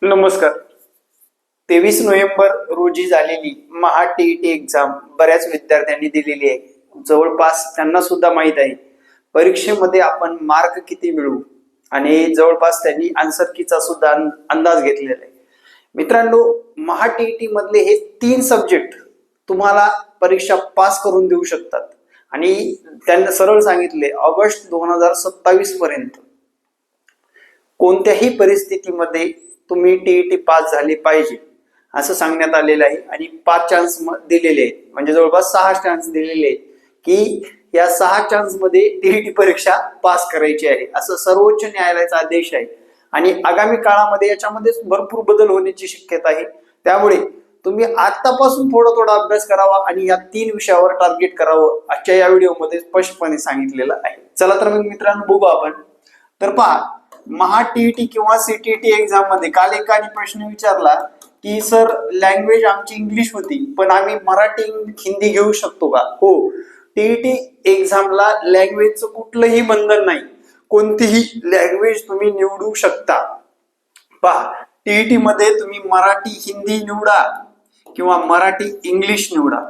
नमस्कार. 23 नोव्हेंबर रोजी झालेली टीईटी एक्झाम बऱ्याच विद्यार्थ्यांनी दिलेली आहे. जवळपास त्यांना सुद्धा माहित आहे परीक्षेमध्ये आपण मार्क किती मिळवू आणि जवळपास त्यांनी आन्सर कीचा सुद्धा अंदाज घेतलेला आहे. मित्रांनो, टीईटी मधले हे 3 सब्जेक्ट तुम्हाला परीक्षा पास करून देऊ शकतात आणि त्यांना सरळ सांगितले ऑगस्ट 2027 पर्यंत कोणत्याही परिस्थितीमध्ये तुम्ही टीईटी पास झाले पाहिजे असं सांगण्यात आलेलं आहे आणि 5 चान्स दिलेले आहेत. म्हणजे जवळपास 6 चान्स दिलेले आहेत की या 6 चान्स मध्ये टीईटी परीक्षा पास करायची आहे असं सर्वोच्च न्यायालयाचा आदेश आहे आणि आगामी काळामध्ये याच्यामध्ये भरपूर बदल होण्याची शक्यता आहे. त्यामुळे तुम्ही आतापासून थोडा अभ्यास करावा आणि या 3 विषयावर टार्गेट करावं आजच्या या व्हिडिओमध्ये स्पष्टपणे सांगितलेलं आहे. चला तर मग मित्रांनो बघू आपण. तर पहा, टीईटी किंवा सीटीईटी एक्झाम मध्ये काल एकाने प्रश्न विचारला की सर लँग्वेज आमची इंग्लिश होती पण आम्ही मराठी हिंदी घेऊ शकतो का? हो, टीईटी एक्झामला लँग्वेजचं कुठलंही बंधन नाही, कोणतीही लँग्वेज तुम्ही निवडू शकता. पहा, टीईटी मध्ये तुम्ही मराठी हिंदी निवडा किंवा मराठी इंग्लिश निवडा,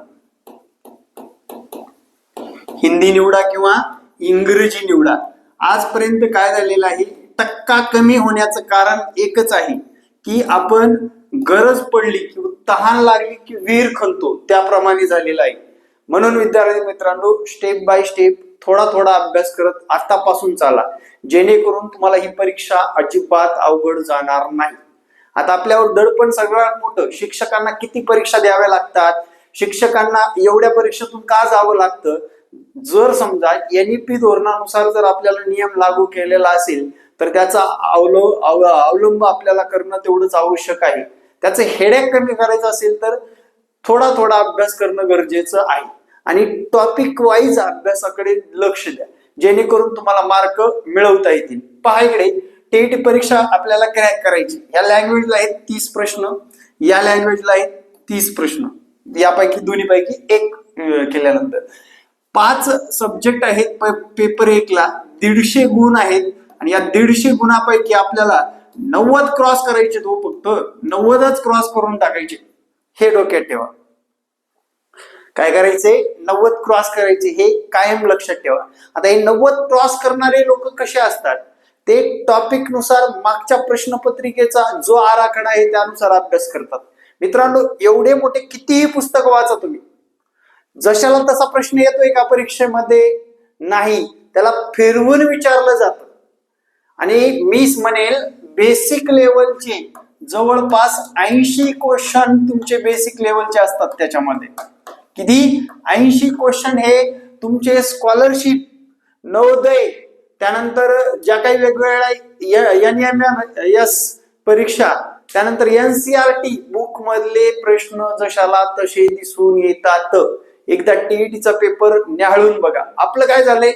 हिंदी निवडा किंवा इंग्रजी निवडा. आजपर्यंत काय झालेलं आहे, टक्का कमी होण्याचं कारण एकच आहे की आपण गरज पडली किंवा तहान लागली की विहीर खणतो त्याप्रमाणे झालेलं आहे. म्हणून विद्यार्थी मित्रांनो, स्टेप बाय स्टेप थोडा अभ्यास करत आतापासून चाला, जेणेकरून तुम्हाला ही परीक्षा अजिबात अवघड जाणार नाही. आता आपल्यावर दडपण सगळ्यात मोठं, शिक्षकांना किती परीक्षा द्याव्या लागतात, शिक्षकांना एवढ्या परीक्षेतून का जावं लागतं. जर समजा एनईपी धोरणानुसार जर आपल्याला नियम लागू केलेला असेल तर त्याचा अवलंब आपल्याला करणं तेवढंच आवश्यक आहे. त्याचं हेडेक कमी करायचं असेल तर थोडा अभ्यास करणं गरजेचं आहे आणि टॉपिक वाईज अभ्यासाकडे लक्ष द्या, जेणेकरून तुम्हाला मार्क मिळवता येतील. पहा इकडे, टीईटी परीक्षा आपल्याला क्रॅक करायची. या लँग्वेजला आहेत 30 प्रश्न, या लँग्वेजला आहेत 30 प्रश्न, यापैकी दोन्हीपैकी एक केल्यानंतर 5 सब्जेक्ट आहेत. पेपर 1 ला 150 गुण आहेत आणि या 150 गुणापैकी आपल्याला 90 क्रॉस करायचे. तो फक्त 90च क्रॉस करून टाकायचे, हे डोक्यात ठेवा. काय करायचे, 90 क्रॉस करायचे, हे कायम लक्षात ठेवा. आता हे 90 क्रॉस करणारे लोक कसे असतात, ते टॉपिक नुसार मागच्या प्रश्नपत्रिकेचा जो आराखडा आहे त्यानुसार अभ्यास करतात. मित्रांनो, एवढे मोठे कितीही पुस्तक वाचा तुम्ही, जशाला तसा प्रश्न येतोय का परीक्षेमध्ये? नाही, त्याला फिरवून विचारलं जातं. आणि मी म्हणेल बेसिक लेवलचे जवळपास 80 क्वेश्चन तुमचे बेसिक लेवलचे असतात. त्याच्यामध्ये किती? 80 क्वेश्चन हे तुमचे स्कॉलरशिप, नवोदय, त्यानंतर ज्या काही वेगवेगळ्या NMS परीक्षा, त्यानंतर NCERT बुक मधले प्रश्न जशाला तसे दिसून येतात. एकदा टीईटीचा पेपर न्याहाळून बघा. आपलं काय झालंय,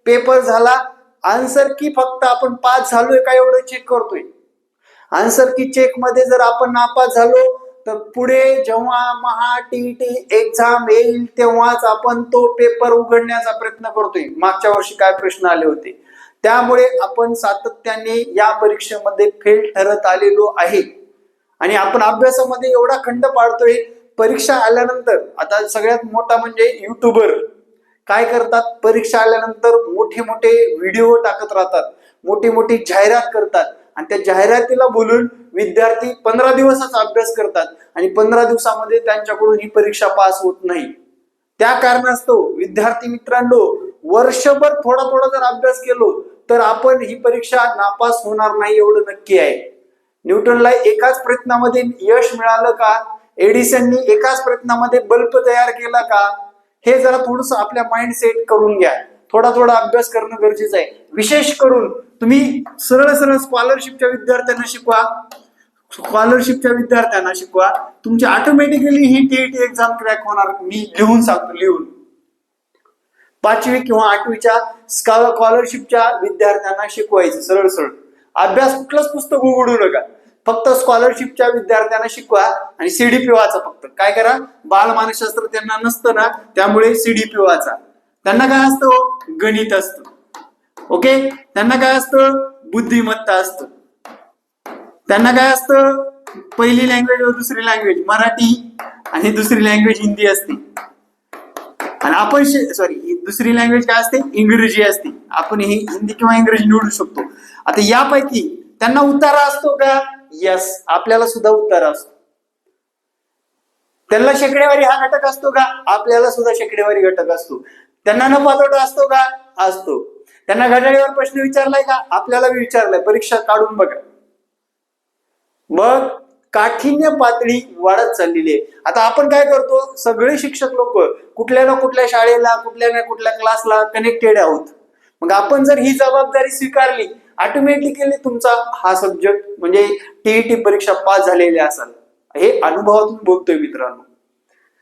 पेपर झाला, आन्सर की फक्त आपण पास झालोय का एवढं चेक करतोय. आन्सर की चेक मध्ये जर आपण नापास झालो तर पुढे जेव्हा टीईटी एक्झाम येईल तेव्हाच आपण तो पेपर उघडण्याचा प्रयत्न करतोय, मागच्या वर्षी काय प्रश्न आले होते. त्यामुळे आपण सातत्याने या परीक्षेमध्ये फेल ठरत आलेलो आहे आणि आपण अभ्यासामध्ये एवढा खंड पाडतोय. परीक्षा आल्यानंतर आता सगळ्यात मोठा म्हणजे युट्यूबर काय करतात, परीक्षा आल्यानंतर मोठे व्हिडिओ टाकत राहतात, मोठी जाहिरात करतात आणि त्या जाहिरातीला बोलून विद्यार्थी 15 दिवसाचा अभ्यास करतात आणि 15 दिवसामध्ये त्यांच्याकडून ही परीक्षा पास होत नाही. त्या कारणास्तव विद्यार्थी मित्रांनो, वर्षभर थोडा जर अभ्यास केलो तर आपण ही परीक्षा नापास होणार नाही एवढं नक्की आहे. न्यूटनला एकाच प्रयत्नामध्ये यश मिळालं का? एडिसननी एकाच प्रयत्नामध्ये बल्ब तयार केला का? हे जरा थोडंसं आपल्या माइंड सेट करून घ्या. थोडा अभ्यास करणं गरजेचं आहे. विशेष करून तुम्ही सरळ स्कॉलरशिपच्या विद्यार्थ्यांना शिकवा, तुमची ऑटोमॅटिकली ही टीईटी एक्झाम क्रॅक होणार. मी लिहून सांगतो, लिहून. 5वी किंवा 8वीच्या स्कॉलरशिपच्या विद्यार्थ्यांना शिकवायचं सरळ अभ्यास. कुठलंच पुस्तक उघडू नका, फक्त स्कॉलरशिपच्या विद्यार्थ्यांना शिकवा आणि सीडीपी वाचा. फक्त काय करा, बालमानसशास्त्र त्यांना नसतं ना, त्यामुळे सीडीपी वाचा. त्यांना काय असतं, गणित असतं. ओके, त्यांना काय असतं, बुद्धिमत्ता असतं. त्यांना काय असतं, पहिली लँग्वेज व दुसरी लँग्वेज मराठी आणि दुसरी लँग्वेज हिंदी असते. आणि आपण दुसरी लँग्वेज काय असते, इंग्रजी असते. आपण ही हिंदी किंवा इंग्रजी निवडू शकतो. आता यापैकी त्यांना उतारा असतो का? यस, आपल्याला सुद्धा उतारा असतो. त्यांना शेकडेवारी हा घटक असतो का? आपल्याला सुद्धा शेकडेवारी घटक असतो. त्यांना नफातोटा असतो का? असतो. त्यांना घड्याळीवर प्रश्न विचारलाय का? आपल्याला विचारलाय. परीक्षा काढून बघा. मग काठिण्य पातळी वाढत चाललेली आहे. आता आपण काय करतो, सगळे शिक्षक लोक कुठल्या ना कुठल्या शाळेला, कुठल्या ना कुठल्या क्लासला कनेक्टेड आहोत. मग आपण जर ही जबाबदारी स्वीकारली, ऑटोमॅटिकली तुमचा हा सब्जेक्ट म्हणजे टीईटी परीक्षा पास झालेले असाल. हे अनुभवातून बोलतोय मित्रांनो.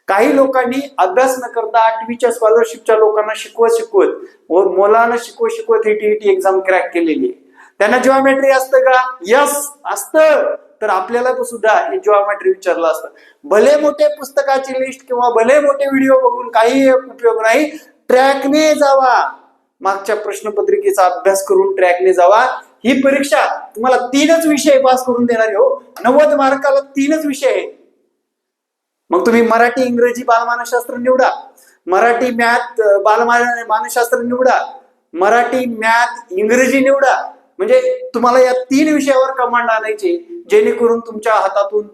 काही लोकांनी अभ्यास न करता 8वीच्या स्कॉलरशिपच्या लोकांना शिकवत व मुलांना शिकवत ही टीईटी एक्झाम क्रॅक केलेली आहे. त्यांना जिओमेट्री असतं का? यस, असतं. तर आपल्याला सुद्धा हे जिओमेट्री विचारलं असतं. भले मोठे पुस्तकाची लिस्ट किंवा भले मोठे व्हिडिओ बघून काही उपयोग नाही. ट्रॅकने जावा, मागच्या प्रश्नपत्रिकेचा अभ्यास करून ट्रॅकने जावा. ही परीक्षा तुम्हाला 3च विषय पास करून देणार हो. 90 मार्काला 3च विषय आहे. मग तुम्ही मराठी, इंग्रजी, बालमानसशास्त्र निवडा, मराठी, मॅथ, बालमानसशास्त्र निवडा, मराठी, मॅथ, इंग्रजी निवडा. म्हणजे तुम्हाला या 3 विषयावर कमांड आणायचे, जेणेकरून तुमच्या हातातून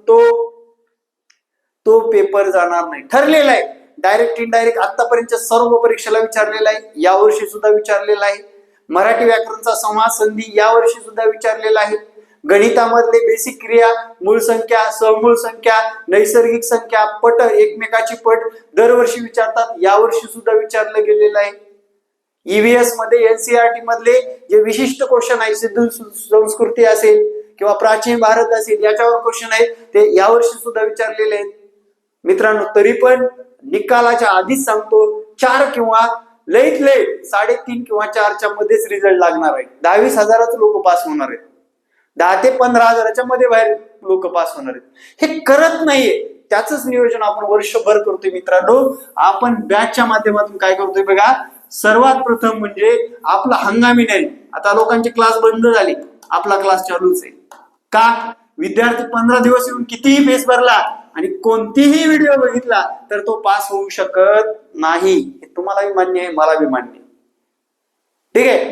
तो पेपर जाणार नाही. ठरलेला आहे. डायरेक्ट इनडायरेक्ट आतापर्यंत सर्व परीक्षेला विचारलेला आहे. यावर्षी सुद्धा विचारलेला आहे. मराठी व्याकरणचा समास संधी यावर्षी सुद्धा विचारलेला आहे. गणितामधले बेसिक क्रिया, मूळ संख्या, सहमूळ संख्या, नैसर्गिक संख्या, पट, एकमेकाची पट दरवर्षी विचारतात. यावर्षी सुद्धा विचारलं गेलेलं आहे. ईव्हीएस मध्ये, एनसीईआरटी मधले जे विशिष्ट क्वेश्चन आहे, सिंधू संस्कृती असेल किंवा प्राचीन भारत असेल, याच्यावर क्वेश्चन आहेत, ते यावर्षी सुद्धा विचारलेले आहेत. मित्रांनो, तरी पण निकालाच्या आधीच सांगतो, 4 किंवा लईत लई 3.5 किंवा 4च्या मध्येच रिझल्ट लागणार आहे. 10-20 हजाराच लोक पास होणार आहेत. 10 ते 15 हजाराच्या मध्ये बाहेर लोक पास होणार आहेत. हे करत नाहीये, त्याच नियोजन आपण वर्षभर करतोय. मित्रांनो, आपण बॅचच्या माध्यमातून काय करतोय बघा. सर्वात प्रथम म्हणजे आपला हंगामी नाही. आता लोकांचे क्लास बंद झाले, आपला क्लास चालूच आहे. का? विद्यार्थी 15 दिवस येऊन कितीही फेस भरला आणि कोणतीही व्हिडिओ बघितला तर तो पास होऊ शकत नाही. हे तुम्हालाही मान्य आहे, मला बी मान्य आहे. ठीक आहे.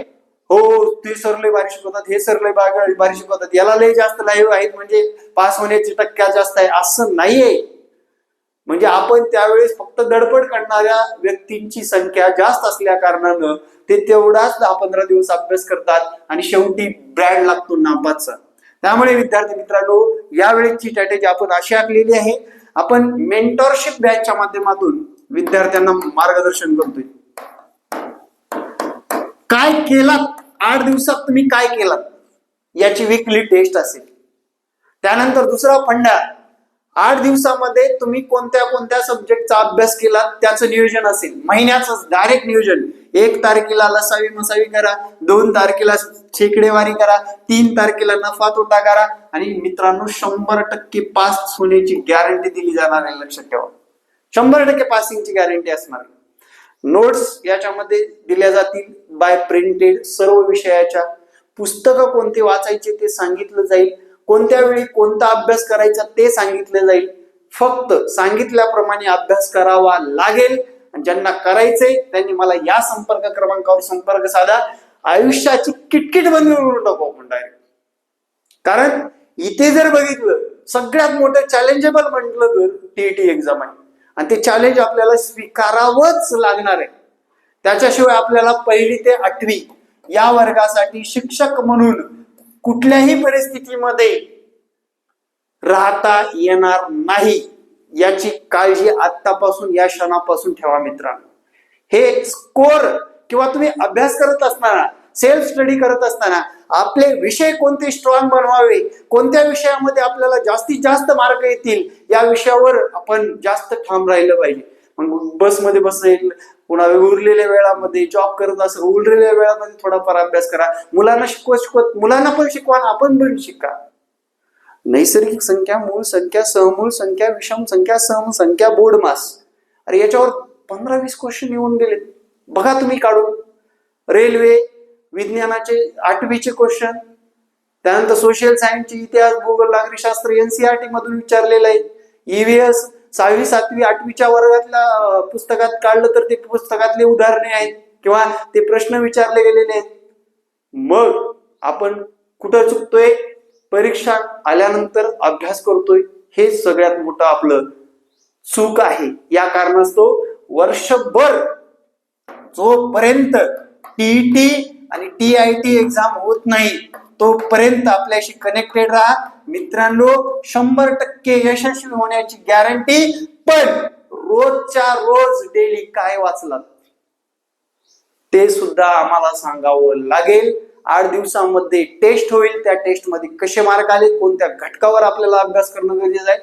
हो, ते सर लय भारी शिकवतात, हे सर लय भारी शिकवतात, याला लय जास्त लाईव्ह आहेत म्हणजे पास होण्याची टक्का जास्त आहे, असं नाहीये. म्हणजे आपण त्यावेळेस फक्त धडपड करणाऱ्या व्यक्तींची संख्या जास्त असल्या कारणानं ते तेवढाच 10-15 दिवस अभ्यास करतात आणि शेवटी ब्रँड लागतो नापासचा. त्यामुळे विद्यार्थी मित्रांनो, यावेळेची स्ट्रॅटेजी आपण अशी आखलेली आहे. आपण मेंटरशिप बॅचच्या माध्यमातून विद्यार्थ्यांना मार्गदर्शन करतोय. काय केलात, 8 दिवसात तुम्ही काय केलात याची वीकली टेस्ट असेल. त्यानंतर दुसरा फंडा, 8 दिवसामध्ये तुम्ही कोणत्या कोणत्या सब्जेक्टचा अभ्यास केला त्याचं नियोजन असेल. महिन्याचं डायरेक्ट नियोजन. 1 तारखेला लसावी मसावी करा, 2 तारखेला शेकडेवारी करा, 3 तारखेला नफा तोटा करा. आणि मित्रांनो, 100% पास होण्याची गॅरंटी दिली जाणार आहे. लक्षात ठेवा, 100% पासिंगची गॅरंटी असणार. नोट्स याच्यामध्ये दिल्या जातील बाय प्रिंटेड. सर्व विषयाच्या पुस्तकं कोणते वाचायचे ते सांगितलं जाईल. कोणत्या वेळी कोणता अभ्यास करायचा ते सांगितलं जाईल. फक्त सांगितल्याप्रमाणे अभ्यास करावा लागेल. ज्यांना करायचंय त्यांनी मला या संपर्क क्रमांकावर संपर्क साधा. आयुष्याची किटकिट बंद करून टाकू आपण डायरेक्ट. कारण इथे जर बघितलं, सगळ्यात मोठं चॅलेंजेबल म्हटलं तर टीईटी एक्झाम आहे आणि ते चॅलेंज आपल्याला स्वीकारावंच लागणार आहे. त्याच्याशिवाय आपल्याला 1ली ते 8वी या वर्गासाठी शिक्षक म्हणून कुठल्याही परिस्थितीमध्ये राहता येणार नाही, याची काळजी आतापासून, या क्षणापासून ठेवा मित्रांनो. हे स्कोर किंवा तुम्ही अभ्यास करत असताना, सेल्फ स्टडी करत असताना आपले विषय कोणते स्ट्रॉंग बनवावे, कोणत्या विषयामध्ये आपल्याला जास्तीत जास्त मार्क येतील, या विषयावर आपण जास्त ठाम राहिलं पाहिजे. मग बसमध्ये बसेल, पुन्हा उरलेल्या वेळामध्ये जॉब करत असेल, उरलेल्या वेळामध्ये थोडाफार अभ्यास करा. मुलांना शिकवत मुलांना पण शिकवा, आपण पण शिका. नैसर्गिक संख्या, मूळ संख्या, सहमूळ संख्या, विषम संख्या, समसंख्या, बोर्ड मास, अरे याच्यावर 15-20 क्वेश्चन येऊन गेले. बघा तुम्ही काढून. रेल्वे, विज्ञानाचे 8वीचे क्वेश्चन, त्यानंतर सोशल सायन्सची इतिहास, भूगोल, नागरिकशास्त्र एनसीईआरटी मधून विचारलेलं आहे. ईव्हीएस 6वी 7वी 8वीच्या वर्गातल्या पुस्तकात काढलं तर ते पुस्तकातले उदाहरणे आहेत किंवा ते प्रश्न विचारले गेलेले आहेत. मग आपण कुठं चुकतोय? परीक्षा आल्यानंतर अभ्यास करतोय, हे सगळ्यात मोठं आपलं चूक आहे. या कारणास्तव वर्षभर जोपर्यंत टीईटी आणि टीआयटी एक्झाम होत नाही तोपर्यंत आपल्याशी कनेक्टेड राहा मित्रांनो. 100% यशस्वी होण्याची गॅरंटी. पण रोजच्या रोज डेली काय वाचलात ते सुद्धा आम्हाला सांगावं लागेल. 8 दिवसांमध्ये टेस्ट होईल. त्या टेस्ट मध्ये कसे मार्क आले, कोणत्या घटकावर आपल्याला अभ्यास करणं गरजेचं आहे,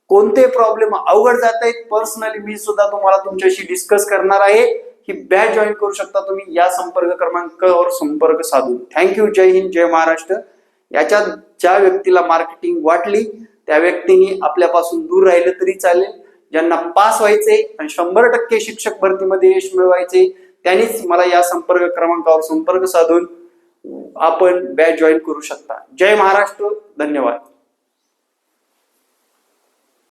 कोणते प्रॉब्लेम अवघड जात आहेत, पर्सनली मी सुद्धा तुम्हाला तुमच्याशी डिस्कस करणार आहे. ही बॅच जॉईन करू शकता तुम्ही या संपर्क क्रमांकावर संपर्क साधून. थँक्यू. जय हिंद, जय महाराष्ट्र. याच्यात ज्या व्यक्तीला मार्केटिंग वाटली त्या व्यक्तीने आपल्यापासून दूर राहिलं तरी चालेल. ज्यांना पास व्हायचे आणि 100% शिक्षक भरतीमध्ये यश मिळवायचे त्यांनीच मला या संपर्क क्रमांकावर संपर्क साधून आपण बॅच जॉईन करू शकता. जय महाराष्ट्र. धन्यवाद.